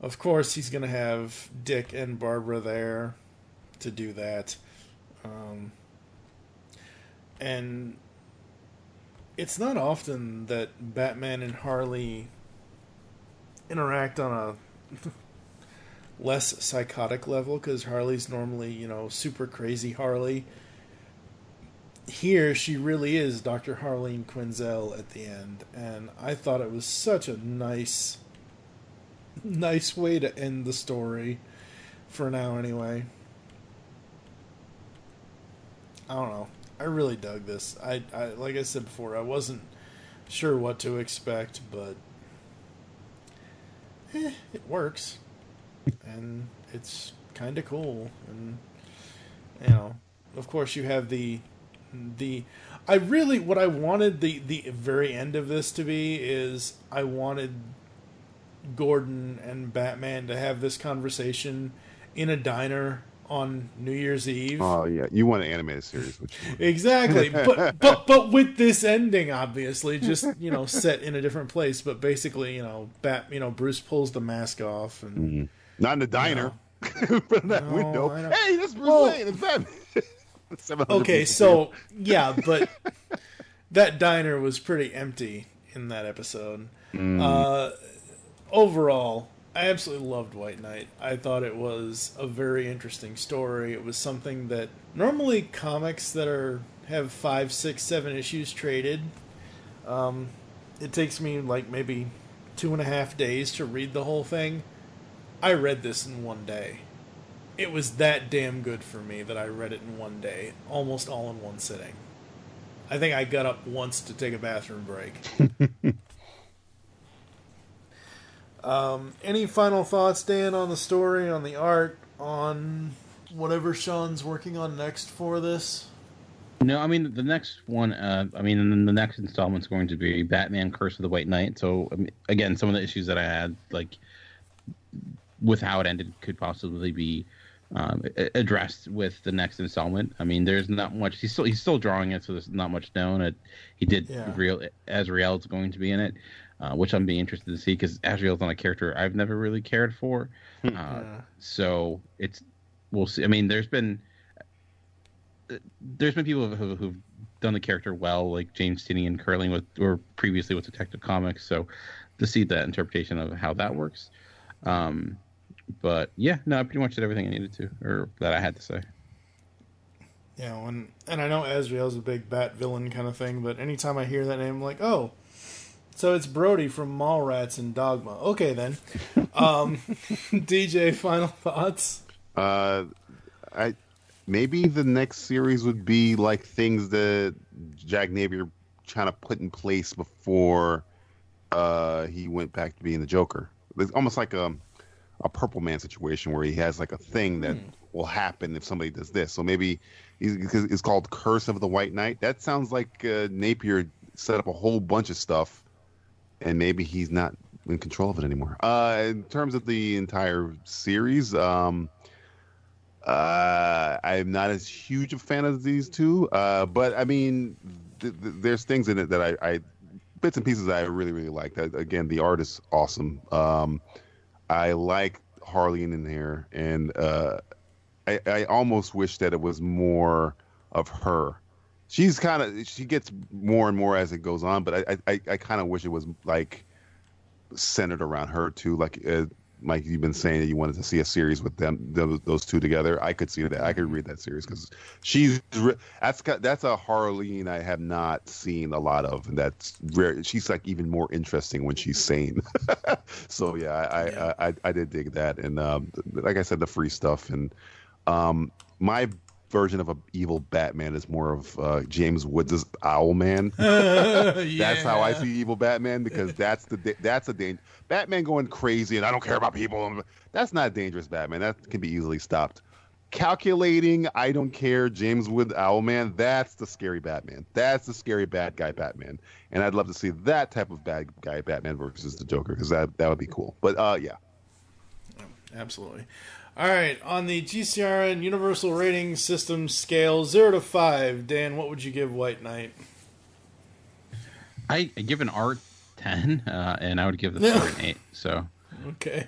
Speaker 4: Of course he's going to have Dick and Barbara there to do that. And it's not often that Batman and Harley interact on a less psychotic level, because Harley's normally, super crazy Harley. Here, she really is Dr. Harleen Quinzel at the end, and I thought it was such a nice way to end the story, for now anyway. I don't know. I really dug this. I like I said before, I wasn't sure what to expect, but it works, and it's kind of cool. And of course, you have what I wanted the very end of this to be is I wanted Gordon and Batman to have this conversation in a diner on New Year's Eve.
Speaker 5: Oh yeah, you want an animated series, which
Speaker 4: exactly. but with this ending, obviously, just set in a different place. But basically, Bruce pulls the mask off, and
Speaker 5: not in the diner, from that window. Hey, that's Bruce Wayne. It's Batman.
Speaker 4: Okay, so yeah, but that diner was pretty empty in that episode. Overall, I absolutely loved White Knight. I thought it was a very interesting story. It was something that normally comics that have 5, 6, 7 issues traded, it takes me like maybe 2.5 days to read the whole thing. I read this in one day. It was that damn good for me that I read it in one day, almost all in one sitting. I think I got up once to take a bathroom break. Any final thoughts, Dan, on the story, on the art, on whatever Sean's working on next for this?
Speaker 6: No, I mean the next one. The next installment's going to be Batman: Curse of the White Knight. So again, some of the issues that I had, like with how it ended, could possibly be addressed with the next installment. I mean, there's not much. He's still drawing it, so there's not much known. He did reveal Azrael's going to be in it, which I'm being interested to see because Azrael's not a character I've never really cared for. So we'll see. I mean, there's been people who've done the character well, like James Tinian Curling or previously with Detective Comics. So to see that interpretation of how that works. But yeah, no, I pretty much did everything I needed to, or that I had to say.
Speaker 4: Yeah, and I know Azrael's a big bat villain kind of thing, but anytime I hear that name, I'm like, oh, so it's Brody from Mallrats and Dogma. Okay, then. DJ, final thoughts?
Speaker 5: Maybe the next series would be like things that Jack Napier trying to put in place before he went back to being the Joker. It's almost like a Purple Man situation where he has like a thing that will happen if somebody does this. So maybe it's called Curse of the White Knight. That sounds like Napier set up a whole bunch of stuff, and maybe he's not in control of it anymore. In terms of the entire series, I'm not as huge a fan of these two, but I mean, there's things in it that I bits and pieces that I really, really like. Again, the art is awesome. I like Harleen in here, and I almost wish that it was more of her. She gets more and more as it goes on, but I kind of wish it was like centered around her too. Like you've been saying that you wanted to see a series with those two together. I could see that. I could read that series because that's a Harleen I have not seen a lot of, and that's rare. She's like even more interesting when she's sane. So yeah, I did dig that, and like I said, the free stuff, and my version of an evil Batman is more of James Woods' Owlman. That's how I see evil Batman, because that's a danger. Batman going crazy and I don't care about people. That's not dangerous Batman. That can be easily stopped. Calculating, I don't care, James Woods Owlman, that's the scary Batman. That's the scary bad guy Batman. And I'd love to see that type of bad guy Batman versus the Joker, because that would be cool. But yeah.
Speaker 4: Absolutely. All right, on the GCRN Universal Rating System scale, 0 to 5, Dan, what would you give White Knight?
Speaker 6: I give an art 10, and I would give the story an 8. So
Speaker 4: okay.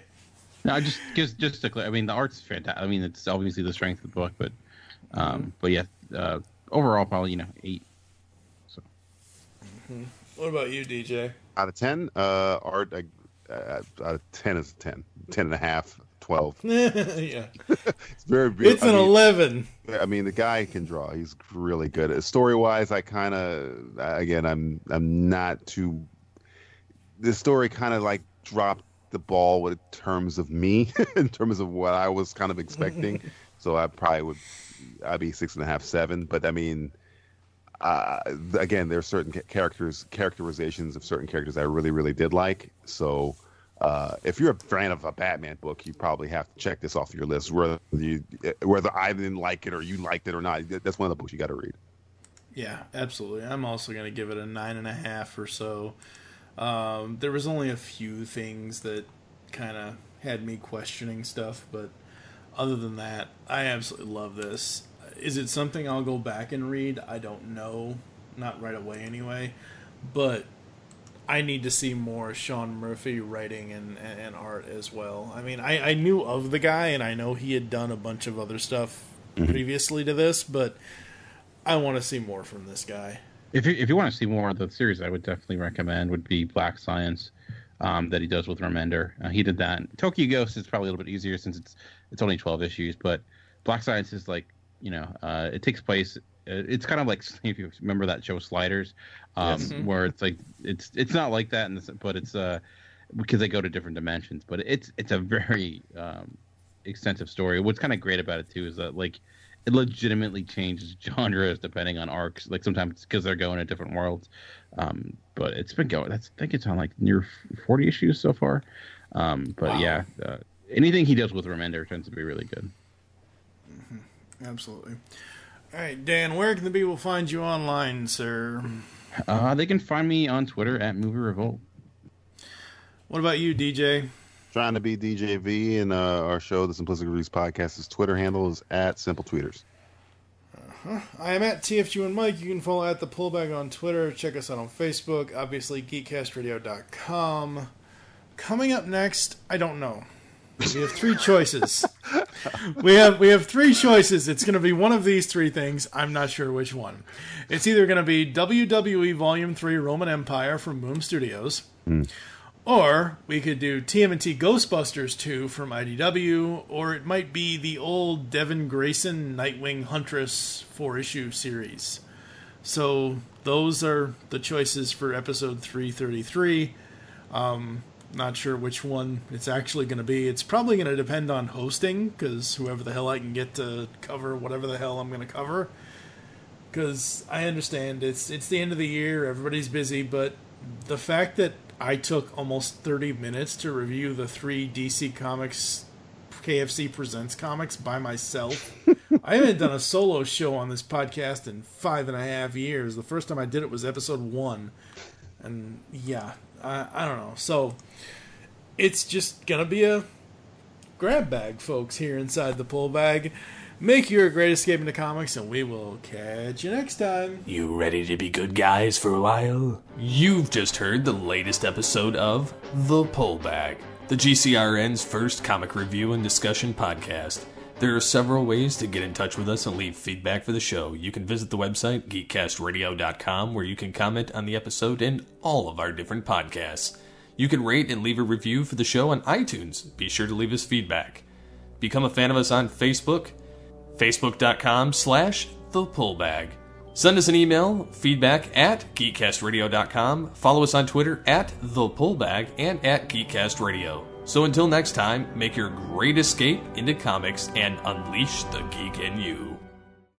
Speaker 6: No, just to clear. I mean, the art's fantastic. I mean, it's obviously the strength of the book, but yeah, overall probably 8. So.
Speaker 4: What about you, DJ?
Speaker 5: Out of 10, art out of 10 is 10, 10 and a half. 12.
Speaker 4: Yeah.
Speaker 5: It's very beautiful.
Speaker 4: It's an 11.
Speaker 5: I mean, the guy can draw. He's really good. Story-wise, I kind of, again, I'm not too. The story kind of like dropped the ball in terms of me, in terms of what I was kind of expecting. So I'd be 6.5, 7. But I mean, again, there are certain characterizations of certain characters I really, really did like. So. If you're a fan of a Batman book, you probably have to check this off your list. Whether I didn't like it or you liked it or not, that's one of the books you got to read.
Speaker 4: Yeah, absolutely. I'm also going to give it a 9.5 or so. There was only a few things that kind of had me questioning stuff, but other than that, I absolutely love this. Is it something I'll go back and read? I don't know. Not right away anyway. But I need to see more Sean Murphy writing and art as well. I mean, I knew of the guy, and I know he had done a bunch of other stuff previously to this, but I want to see more from this guy.
Speaker 6: If you want to see more of the series, I would definitely recommend would be Black Science that he does with Remender. He did that. Tokyo Ghost is probably a little bit easier since it's only 12 issues, but Black Science is like, it takes place. It's kind of like, if you remember that show Sliders, where it's like it's not like that, but it's because they go to different dimensions. But it's a very extensive story. What's kind of great about it too is that like it legitimately changes genres depending on arcs. Like sometimes because they're going to different worlds. But it's been going. I think it's on like near 40 issues so far. But yeah, anything he does with Remender tends to be really good.
Speaker 4: Absolutely. All right, Dan, where can the people find you online, sir?
Speaker 6: They can find me on Twitter at Movie Revolt.
Speaker 4: What about you, DJ?
Speaker 5: Trying to be DJV, and our show, the Simplistic Reviews Podcast, his Twitter handle is at Simple Tweeters.
Speaker 4: I am at TFG and Mike. You can follow at The Pullback on Twitter. Check us out on Facebook. Obviously, geekcastradio.com. Coming up next, I don't know. We have three choices. We have three choices. It's going to be one of these three things. I'm not sure which one. It's either going to be WWE Volume 3 Roman Empire from Boom Studios, or we could do TMNT Ghostbusters 2 from IDW, or it might be the old Devin Grayson Nightwing Huntress 4-issue series. So those are the choices for episode 333. Not sure which one it's actually going to be. It's probably going to depend on hosting, because whoever the hell I can get to cover whatever the hell I'm going to cover. Because I understand it's the end of the year, everybody's busy, but the fact that I took almost 30 minutes to review the 3 DC Comics KFC Presents comics by myself. I haven't done a solo show on this podcast in 5.5 years. The first time I did it was episode 1. And yeah, I don't know. So it's just going to be a grab bag, folks, here inside the pull bag. Make your great escape into comics, and we will catch you next time.
Speaker 2: You ready to be good guys for a while?
Speaker 3: You've just heard the latest episode of The Pullback, the GCRN's first comic review and discussion podcast. There are several ways to get in touch with us and leave feedback for the show. You can visit the website, geekcastradio.com, where you can comment on the episode and all of our different podcasts. You can rate and leave a review for the show on iTunes. Be sure to leave us feedback. Become a fan of us on Facebook, facebook.com/thepullbag. Send us an email, feedback at geekcastradio.com. Follow us on Twitter at thepullbag and at geekcastradio. So until next time, make your great escape into comics and unleash the geek in you.